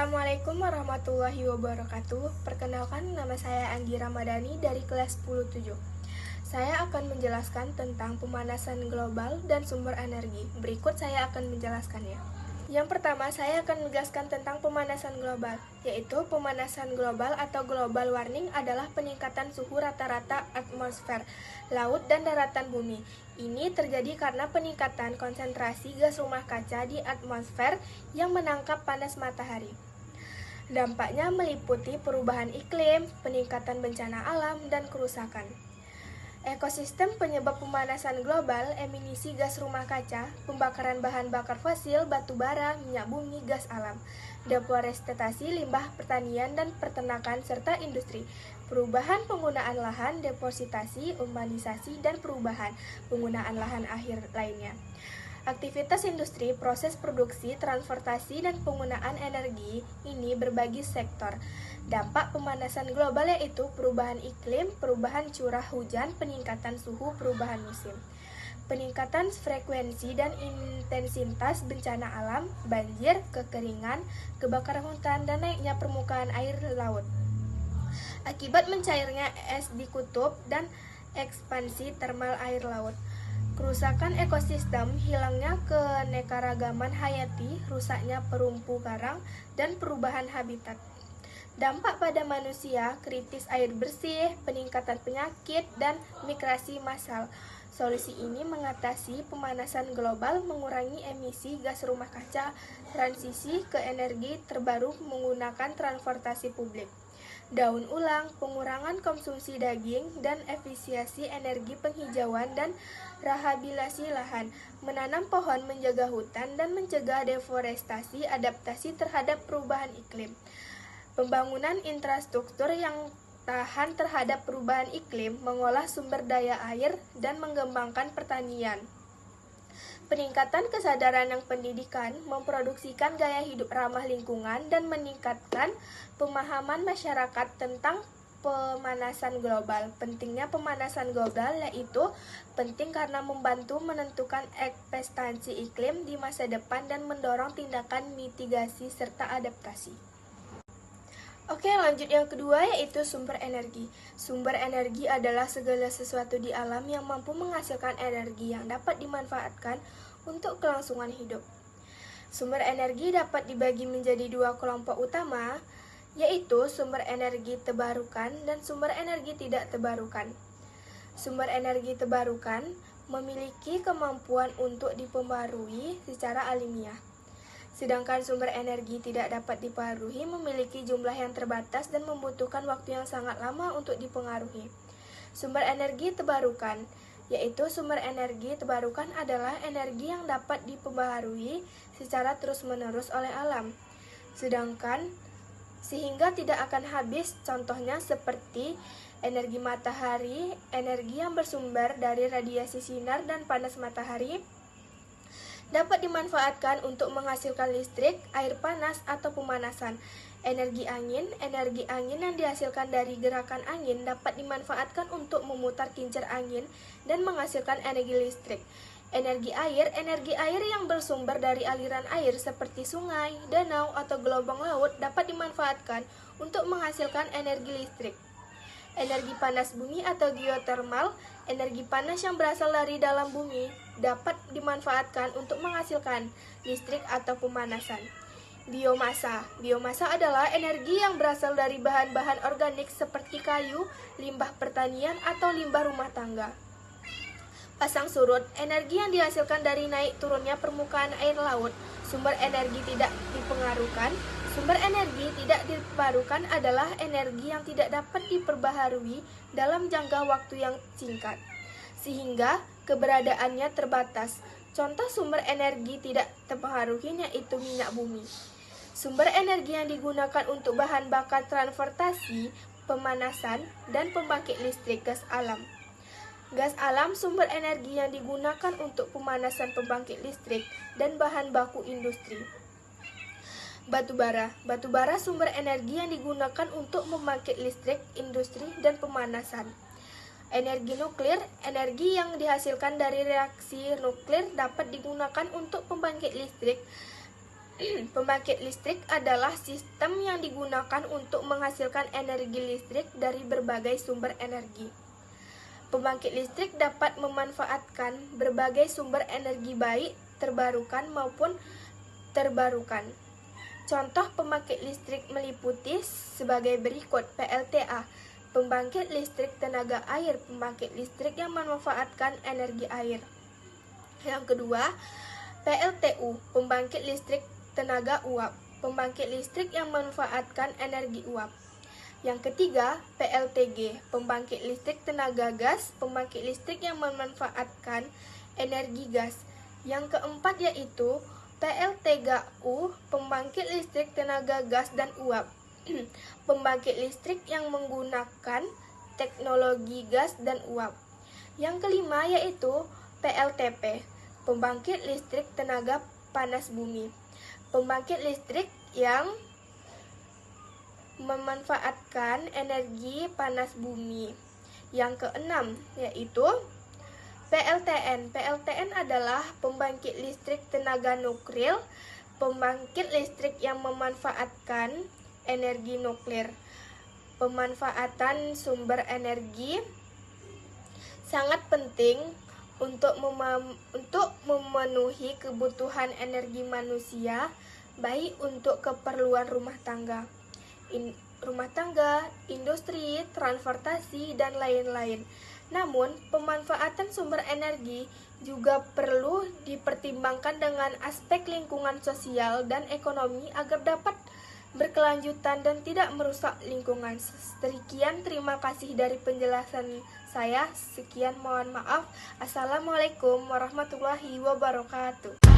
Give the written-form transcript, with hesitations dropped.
Assalamualaikum warahmatullahi wabarakatuh. Perkenalkan, nama saya Anggi Ramadhani dari kelas 10-7. Saya akan menjelaskan tentang pemanasan global dan sumber energi. Berikut saya akan menjelaskannya. Yang pertama, saya akan menjelaskan tentang pemanasan global, yaitu pemanasan global atau global warming adalah peningkatan suhu rata-rata atmosfer, laut, dan daratan bumi. Ini terjadi karena peningkatan konsentrasi gas rumah kaca di atmosfer yang menangkap panas matahari. Dampaknya meliputi perubahan iklim, peningkatan bencana alam, dan kerusakan. Ekosistem penyebab pemanasan global, emisi gas rumah kaca, pembakaran bahan bakar fosil, batu bara, minyak bumi, gas alam, deforestasi, limbah pertanian dan peternakan, serta industri, perubahan penggunaan lahan, deforestation, urbanisasi, dan perubahan penggunaan lahan akhir lainnya. Aktivitas industri, proses produksi, transportasi, dan penggunaan energi ini berbagi sektor. Dampak pemanasan global yaitu perubahan iklim, perubahan curah hujan, peningkatan suhu, perubahan musim, peningkatan frekuensi dan intensitas bencana alam, banjir, kekeringan, kebakaran hutan, dan naiknya permukaan air laut akibat mencairnya es di kutub dan ekspansi termal air laut. Kerusakan ekosistem, hilangnya keanekaragaman hayati, rusaknya terumpu karang, dan perubahan habitat. Dampak pada manusia, kritis air bersih, peningkatan penyakit, dan migrasi massal. Solusi ini mengatasi pemanasan global, mengurangi emisi gas rumah kaca, transisi ke energi terbaru menggunakan transportasi publik, daun ulang, pengurangan konsumsi daging, dan efisiensi energi penghijauan dan rehabilitasi lahan, menanam pohon, menjaga hutan, dan mencegah deforestasi, adaptasi terhadap perubahan iklim. Pembangunan infrastruktur yang tahan terhadap perubahan iklim, mengolah sumber daya air, dan mengembangkan pertanian. Peningkatan kesadaran yang pendidikan, memproduksikan gaya hidup ramah lingkungan, dan meningkatkan pemahaman masyarakat tentang pemanasan global. Pentingnya pemanasan global yaitu penting karena membantu menentukan ekspektasi iklim di masa depan dan mendorong tindakan mitigasi serta adaptasi. Oke, lanjut yang kedua yaitu sumber energi. Sumber energi adalah segala sesuatu di alam yang mampu menghasilkan energi yang dapat dimanfaatkan untuk kelangsungan hidup. Sumber energi dapat dibagi menjadi dua kelompok utama, yaitu sumber energi terbarukan dan sumber energi tidak terbarukan. Sumber energi terbarukan memiliki kemampuan untuk diperbarui secara alamiah. Sedangkan sumber energi tidak dapat dipengaruhi memiliki jumlah yang terbatas dan membutuhkan waktu yang sangat lama untuk dipengaruhi. Sumber energi terbarukan, yaitu sumber energi terbarukan adalah energi yang dapat diperbaharui secara terus-menerus oleh alam. Sehingga tidak akan habis, contohnya seperti energi matahari, energi yang bersumber dari radiasi sinar dan panas matahari, dapat dimanfaatkan untuk menghasilkan listrik, air panas, atau pemanasan. Energi angin yang dihasilkan dari gerakan angin dapat dimanfaatkan untuk memutar kincir angin dan menghasilkan energi listrik. Energi air yang bersumber dari aliran air seperti sungai, danau, atau gelombang laut dapat dimanfaatkan untuk menghasilkan energi listrik. Energi panas bumi atau geothermal, energi panas yang berasal dari dalam bumi, dapat dimanfaatkan untuk menghasilkan listrik atau pemanasan. Biomasa adalah energi yang berasal dari bahan-bahan organik seperti kayu, limbah pertanian, atau limbah rumah tangga. Pasang surut, energi yang dihasilkan dari naik turunnya permukaan air laut. Sumber energi tidak dipengaruhkan. Sumber energi tidak dibarukan adalah energi yang tidak dapat diperbaharui dalam jangka waktu yang singkat, sehingga keberadaannya terbatas. Contoh sumber energi tidak terpengaruhi yaitu minyak bumi. Sumber energi yang digunakan untuk bahan bakar transportasi, pemanasan, dan pembangkit listrik gas alam. Gas alam sumber energi yang digunakan untuk pemanasan pembangkit listrik dan bahan baku industri. Batu bara sumber energi yang digunakan untuk membangkit listrik, industri, dan pemanasan. Energi nuklir, energi yang dihasilkan dari reaksi nuklir dapat digunakan untuk pembangkit listrik Pembangkit listrik adalah sistem yang digunakan untuk menghasilkan energi listrik dari berbagai sumber energi. Pembangkit listrik dapat memanfaatkan berbagai sumber energi baik terbarukan maupun terbarukan. Contoh pembangkit listrik meliputi sebagai berikut: PLTA, pembangkit listrik tenaga air, pembangkit listrik yang memanfaatkan energi air. Yang kedua, PLTU, pembangkit listrik tenaga uap, pembangkit listrik yang memanfaatkan energi uap. Yang ketiga, PLTG, pembangkit listrik tenaga gas, pembangkit listrik yang memanfaatkan energi gas. Yang keempat yaitu PLTGU, pembangkit listrik tenaga gas dan uap, pembangkit listrik yang menggunakan teknologi gas dan uap. Yang kelima yaitu PLTP, pembangkit listrik tenaga panas bumi, pembangkit listrik yang memanfaatkan energi panas bumi. Yang keenam yaitu PLTN. PLTN adalah pembangkit listrik tenaga nuklir, pembangkit listrik yang memanfaatkan energi nuklir. Pemanfaatan sumber energi sangat penting untuk memenuhi kebutuhan energi manusia, baik untuk keperluan rumah tangga, industri, transportasi, dan lain-lain. Namun, pemanfaatan sumber energi juga perlu dipertimbangkan dengan aspek lingkungan sosial dan ekonomi agar dapat berkelanjutan dan tidak merusak lingkungan. Sekian, terima kasih dari penjelasan saya. Sekian, mohon maaf. Assalamualaikum warahmatullahi wabarakatuh.